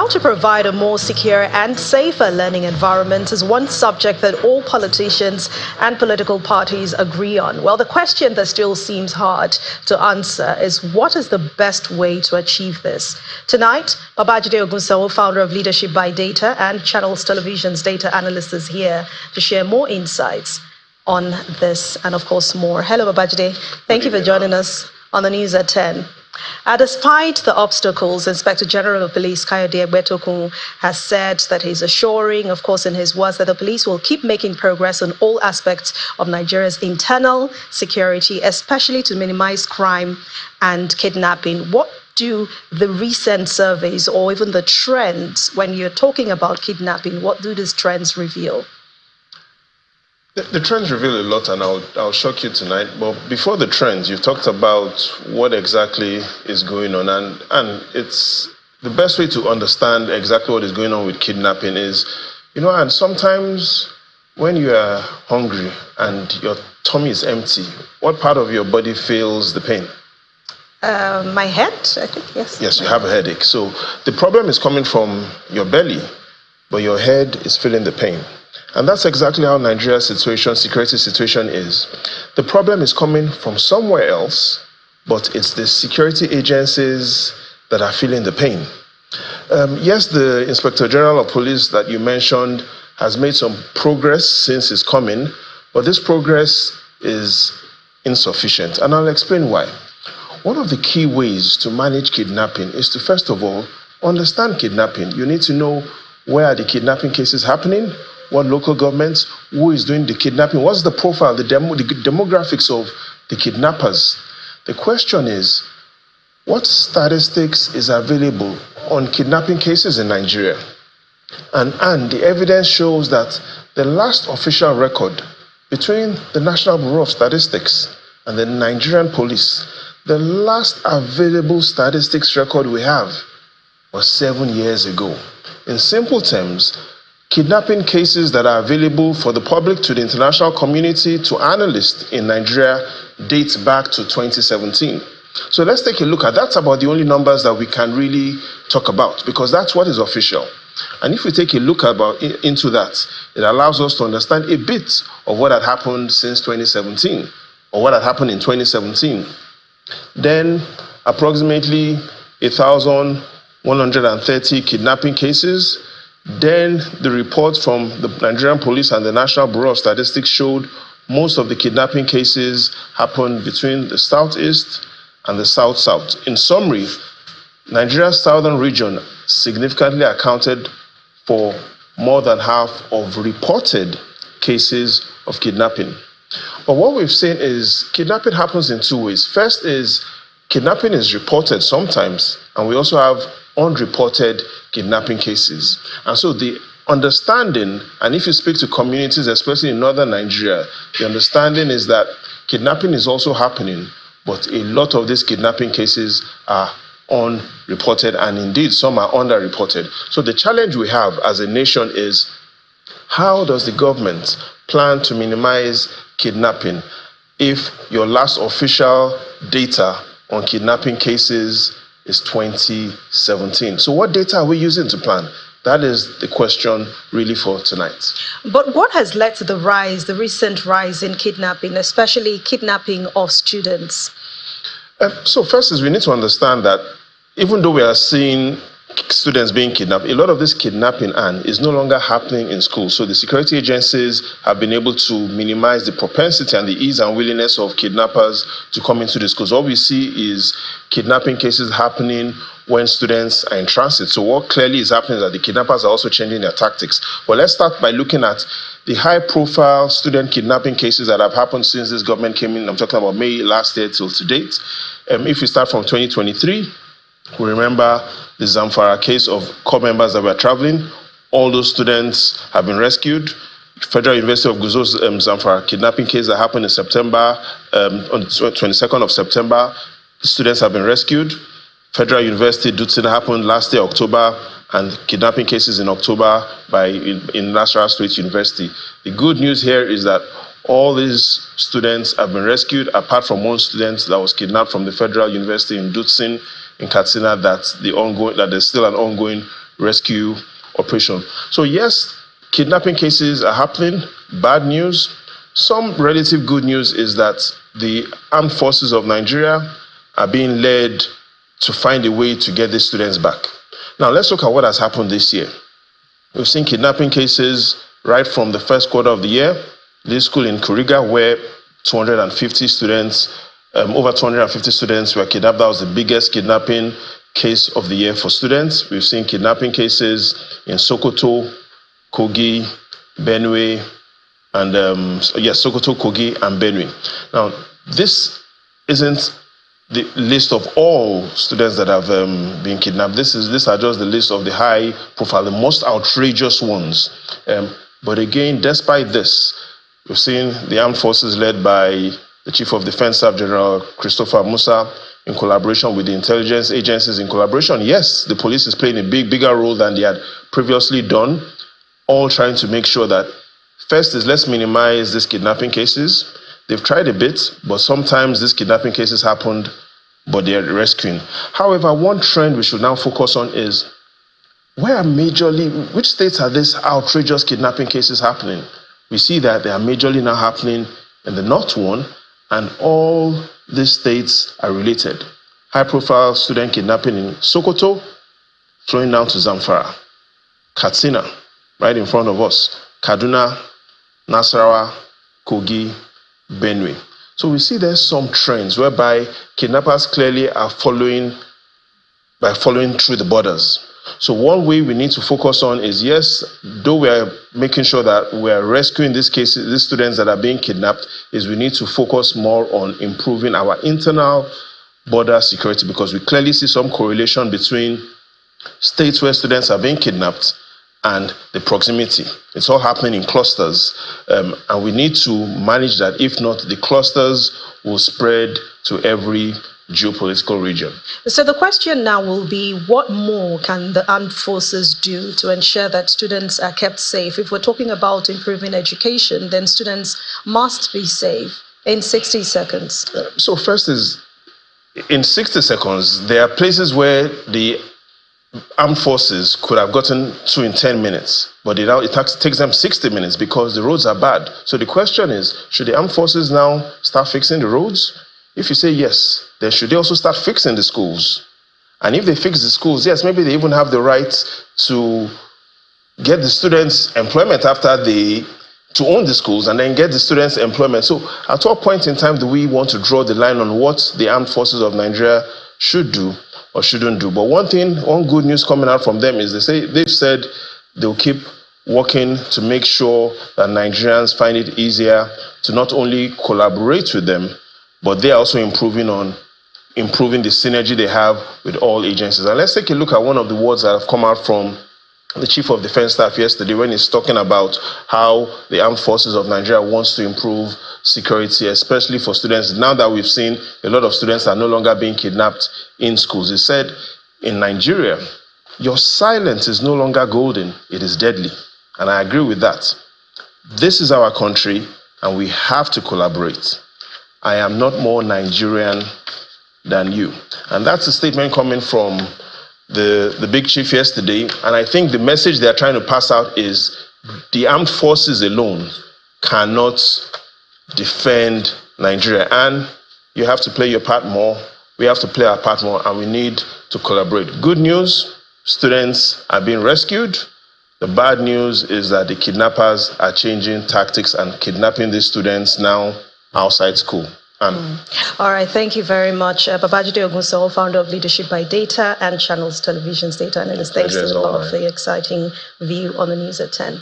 to provide a more secure and safer learning environment is one subject that all politicians and political parties agree on. Well, the question that still seems hard to answer is what is the best way to achieve this? Tonight, Babajide Ogunsanwo, founder of Leadership by Data and Channels Television's data analyst, is here to share more insights on this and, of course, more. Hello, Babajide. Thank you for joining us on the news at 10. Despite the obstacles, Inspector General of Police Kayode Egbetokun has said that he's assuring, of course, in his words, that the police will keep making progress on all aspects of Nigeria's internal security, especially to minimize crime and kidnapping. What do the recent surveys or even the trends, when you're talking about kidnapping, what do these trends reveal? The trends reveal a lot, and I'll shock you tonight. But before the trends, you've talked about what exactly is going on, and it's the best way to understand exactly what is going on with kidnapping is, and sometimes when you are hungry and your tummy is empty, what part of your body feels the pain? My head, I think, yes. Yes, you have a headache. So the problem is coming from your belly, but your head is feeling the pain. And that's exactly how Nigeria's security situation is. The problem is coming from somewhere else, but it's the security agencies that are feeling the pain. Yes, the Inspector General of Police that you mentioned has made some progress since his coming, but this progress is insufficient. And I'll explain why. One of the key ways to manage kidnapping is to, first of all, understand kidnapping. You need to know where are the kidnapping cases happening, what local governments, who is doing the kidnapping, what's the profile, the demographics of the kidnappers. The question is, what statistics is available on kidnapping cases in Nigeria? And the evidence shows that the last official record between the National Bureau of Statistics and the Nigerian police, the last available statistics record we have was 7 years ago. In simple terms, kidnapping cases that are available for the public, to the international community, to analysts in Nigeria dates back to 2017. So let's take a look at that's about the only numbers that we can really talk about, because that's what is official. And if we take a look into that, it allows us to understand a bit of what had happened since 2017, or what had happened in 2017. Then approximately 1,130 kidnapping cases. Then the reports from the Nigerian police and the National Bureau of Statistics showed most of the kidnapping cases happened between the southeast and the south-south. In summary, Nigeria's southern region significantly accounted for more than half of reported cases of kidnapping. But what we've seen is kidnapping happens in two ways. First is kidnapping is reported sometimes, and we also have unreported kidnapping cases. And so the understanding, and if you speak to communities, especially in northern Nigeria, the understanding is that kidnapping is also happening, but a lot of these kidnapping cases are unreported, and indeed some are underreported. So the challenge we have as a nation is, how does the government plan to minimize kidnapping if your last official data on kidnapping cases is 2017. So what data are we using to plan? That is the question really for tonight. But what has led to the recent rise in kidnapping, especially kidnapping of students? So first is we need to understand that even though we are seeing students being kidnapped, a lot of this kidnapping is no longer happening in school. So the security agencies have been able to minimize the propensity and the ease and willingness of kidnappers to come into the schools. What we see is kidnapping cases happening when students are in transit. So what clearly is happening is that the kidnappers are also changing their tactics. Well, let's start by looking at the high-profile student kidnapping cases that have happened since this government came in. I'm talking about May last year till to date. If we start from 2023, we remember the Zamfara case of corps members that were traveling. All those students have been rescued. Federal University of Guzo's Zamfara kidnapping case that happened in September, on the 22nd of September, the students have been rescued. Federal University Dutsin happened last year, October, and kidnapping cases in October in Nasarawa State University. The good news here is that all these students have been rescued, apart from one student that was kidnapped from the Federal University in Dutsin in Katsina, that there's still an ongoing rescue operation. So yes, kidnapping cases are happening. Bad news. Some relative good news is that the armed forces of Nigeria are being led to find a way to get these students back. Now let's look at what has happened this year. We've seen kidnapping cases right from the first quarter of the year. This school in Kuriga, where 250 students, over 250 students were kidnapped. That was the biggest kidnapping case of the year for students. We've seen kidnapping cases in Sokoto, Kogi, Benue, and Sokoto, Kogi, and Benue. Now, this isn't the list of all students that have been kidnapped. These are just the list of the high profile, the most outrageous ones. But again, despite this, we've seen the armed forces led by the Chief of Defense Staff General Christopher Musa, in collaboration with the intelligence agencies, in collaboration, yes, the police is playing a bigger role than they had previously done, all trying to make sure that first is let's minimize these kidnapping cases. They've tried a bit, but sometimes these kidnapping cases happened, but they're rescuing. However, one trend we should now focus on is which states are these outrageous kidnapping cases happening? We see that they are majorly now happening in the North one, and all these states are related. High-profile student kidnapping in Sokoto, flowing down to Zamfara, Katsina, right in front of us, Kaduna, Nasarawa, Kogi, Benue. So we see there's some trends whereby kidnappers clearly are following through the borders. So one way we need to focus on is, yes, though we are making sure that we are rescuing these students that are being kidnapped, is we need to focus more on improving our internal border security, because we clearly see some correlation between states where students are being kidnapped and the proximity. It's all happening in clusters, and we need to manage that. If not, the clusters will spread to every geopolitical region. So the question now will be, what more can the armed forces do to ensure that students are kept safe? If we're talking about improving education, then students must be safe. In 60 seconds. So first is, in 60 seconds, there are places where the armed forces could have gotten to in 10 minutes, but it takes them 60 minutes because the roads are bad. So the question is, should the armed forces now start fixing the roads? If you say yes, then should they also start fixing the schools? And if they fix the schools, yes, maybe they even have the right to get the students employment to own the schools and then get the students employment. So at what point in time do we want to draw the line on what the armed forces of Nigeria should do or shouldn't do? But one good news coming out from them is they've said they'll keep working to make sure that Nigerians find it easier to not only collaborate with them, but they are also improving the synergy they have with all agencies. And let's take a look at one of the words that have come out from the Chief of Defense Staff yesterday when he's talking about how the armed forces of Nigeria wants to improve security, especially for students. Now that we've seen a lot of students are no longer being kidnapped in schools, he said, in Nigeria, your silence is no longer golden, it is deadly. And I agree with that. This is our country, and we have to collaborate. I am not more Nigerian than you. And that's a statement coming from the big chief yesterday. And I think the message they're trying to pass out is the armed forces alone cannot defend Nigeria. And you have to play your part more. We have to play our part more, and we need to collaborate. Good news, students are being rescued. The bad news is that the kidnappers are changing tactics and kidnapping these students now outside school. All right, thank you very much. Babajide Ogunso, founder of Leadership by Data and Channels Television's data analyst. Thanks a lot for your exciting view on the news at 10.